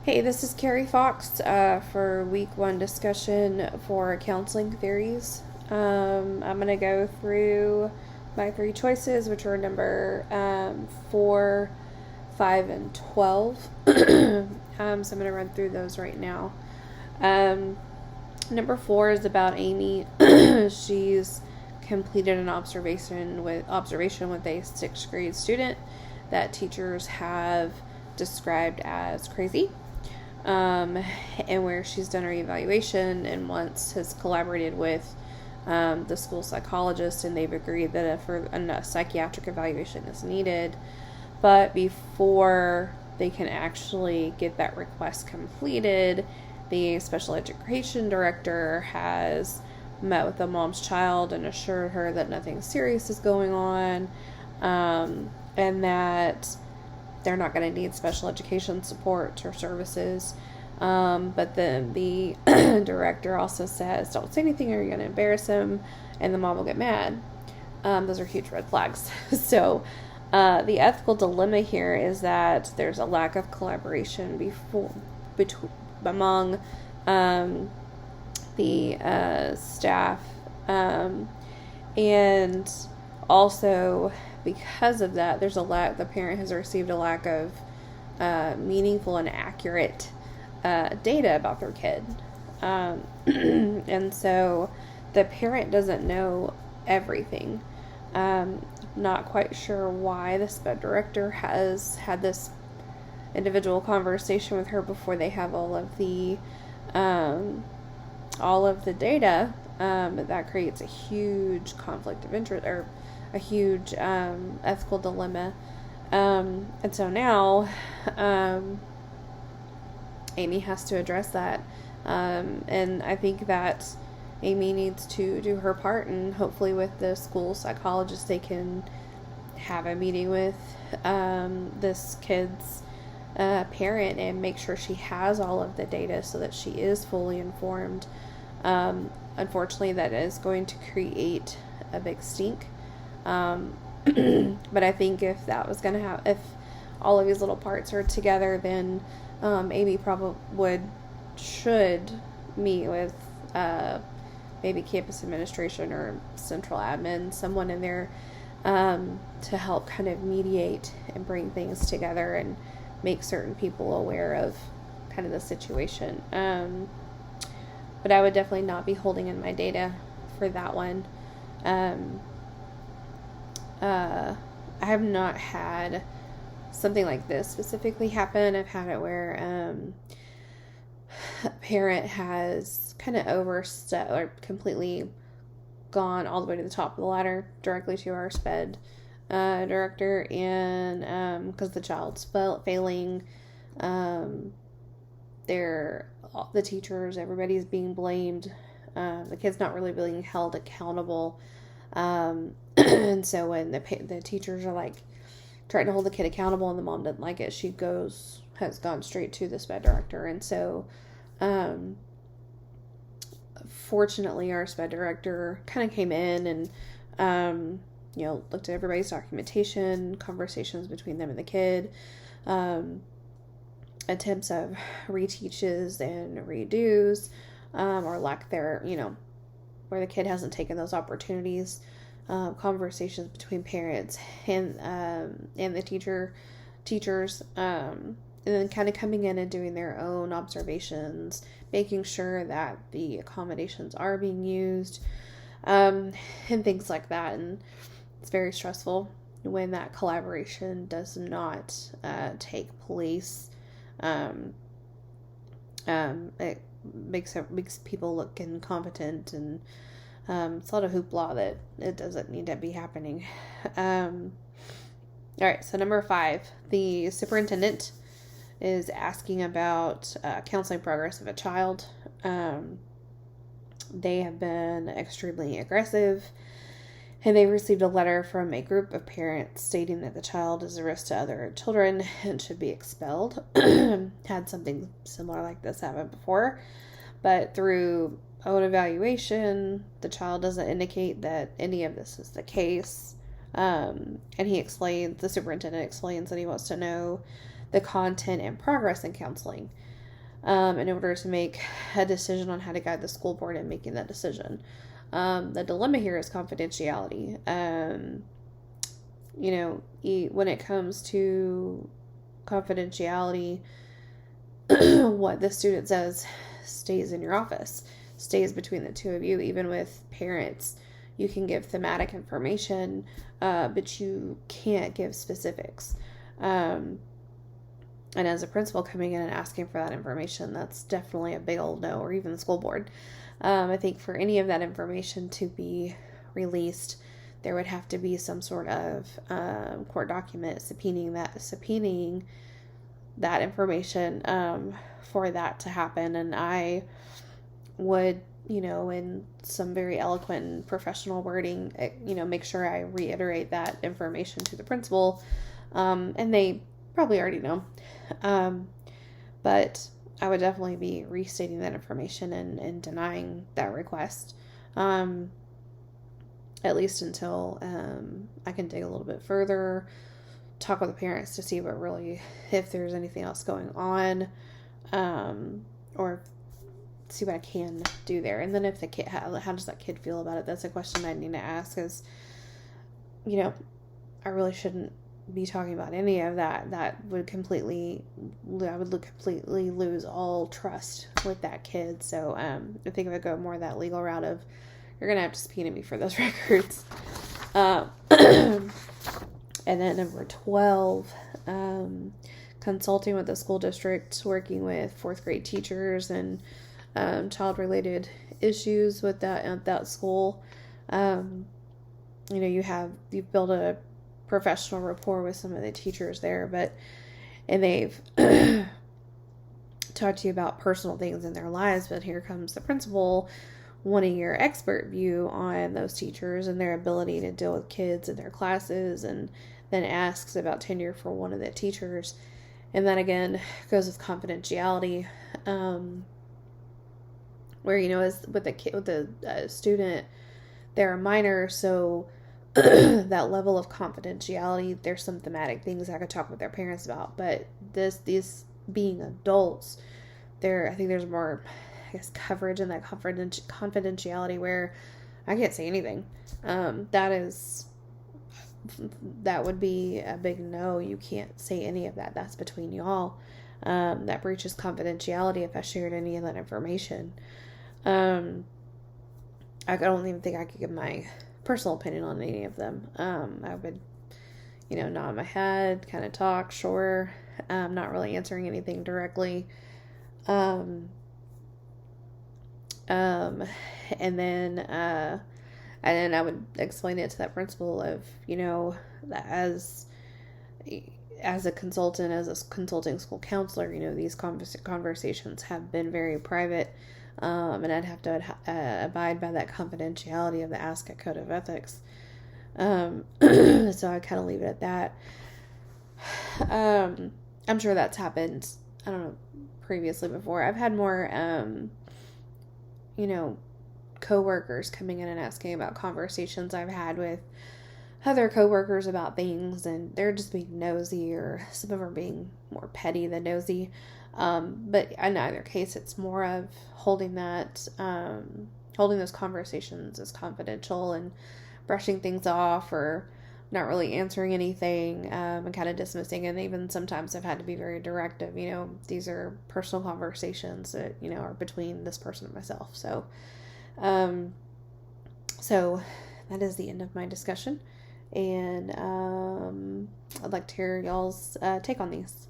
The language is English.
Hey, this is Carey Fox for week one discussion for counseling theories. I'm going to go through my three choices, which are number 4, 5, and 12. So I'm going to run through those right now. Number 4 is about Amy. She's completed an observation with a 6th grade student that teachers have described as crazy. And where she's done her evaluation and once has collaborated with the school psychologist, and they've agreed that a psychiatric evaluation is needed. But before they can actually get that request completed, the special education director has met with the mom's child and assured her that nothing serious is going on, and that they're not going to need special education support or services. But then the director also says, don't say anything or you're going to embarrass him, and the mom will get mad. Those are huge red flags. So the ethical dilemma here is that there's a lack of collaboration among the staff, and also because of that, the parent has received a lack of meaningful and accurate data about their kid. And so the parent doesn't know everything. Not quite sure why the SPED director has had this individual conversation with her before they have all of the data. That creates a huge conflict of interest, or a huge ethical dilemma. And so now Amy has to address that. And I think that Amy needs to do her part, and hopefully with the school psychologist they can have a meeting with this kid's parent and make sure she has all of the data so that she is fully informed. Unfortunately, that is going to create a big stink. But I think if if all of these little parts are together, then Amy probably should meet with maybe campus administration or central admin, someone in there, to help kind of mediate and bring things together and make certain people aware of kind of the situation. But I would definitely not be holding in my data for that one. I have not had something like this specifically happen. I've had it where a parent has kind of overstepped or completely gone all the way to the top of the ladder directly to our SPED director, and because the child's failing, the teachers, everybody's being blamed. The kid's not really being held accountable. And so when the teachers are like trying to hold the kid accountable and the mom doesn't like it, has gone straight to the SPED director. And so, fortunately, our SPED director kind of came in and, looked at everybody's documentation, conversations between them and the kid, attempts of reteaches and redos, or lack there, where the kid hasn't taken those opportunities, conversations between parents and the teachers, and then kind of coming in and doing their own observations, making sure that the accommodations are being used, and things like that. And it's very stressful when that collaboration does not take place. It makes people look incompetent, and it's a lot of hoopla that it doesn't need to be happening. All right, so number 5, the superintendent is asking about counseling progress of a child. They have been extremely aggressive, and they received a letter from a group of parents stating that the child is a risk to other children and should be expelled. Had something similar like this happen before, but through own evaluation, the child doesn't indicate that any of this is the case. And the superintendent explains that he wants to know the content and progress in counseling. in order to make a decision on how to guide the school board in making that decision. The dilemma here is confidentiality. When it comes to confidentiality, what the student says stays in your office, stays between the two of you. Even with parents, you can give thematic information, but you can't give specifics. And as a principal coming in and asking for that information, that's definitely a big old no, or even the school board. I think for any of that information to be released, there would have to be some sort of court document subpoenaing that information for that to happen. And I would, in some very eloquent and professional wording, make sure I reiterate that information to the principal. And they probably already know. But I would definitely be restating that information and denying that request. At least until I can dig a little bit further, talk with the parents to see if there's anything else going on, or see what I can do there. And then if the kid, how does that kid feel about it? That's a question I need to ask, because, I really shouldn't be talking about any of that. I would completely lose all trust with that kid. So I think if I go more that legal route of, you're going to have to subpoena me for those records. And then number 12, consulting with the school district, working with 4th grade teachers and child-related issues with that at that school. You've built a professional rapport with some of the teachers there, and they've talked to you about personal things in their lives, but here comes the principal wanting your expert view on those teachers and their ability to deal with kids in their classes, and then asks about tenure for one of the teachers. And that again goes with confidentiality, where, as with the student, they're a minor, so that level of confidentiality, there's some thematic things I could talk with their parents about, but these being adults, I think there's more, coverage in that confidentiality where I can't say anything. That would be a big no. You can't say any of that. That's between you all. That breaches confidentiality if I shared any of that information. I don't even think I could give my personal opinion on any of them. I would, nod my head, kind of talk, sure. Not really answering anything directly. And then I would explain it to that principal of, that as a consultant, as a consulting school counselor, these conversations have been very private, and I'd have to abide by that confidentiality of the ASCA Code of Ethics. So I kind of leave it at that. I'm sure that's happened, I don't know, previously before. I've had more, coworkers coming in and asking about conversations I've had with other coworkers about things, and they're just being nosy, or some of them are being more petty than nosy. But in either case, it's more of holding those conversations as confidential and brushing things off, or not really answering anything, and kind of dismissing. And even sometimes I've had to be very directive. These are personal conversations that, are between this person and myself. So that is the end of my discussion. And I'd like to hear y'all's take on these.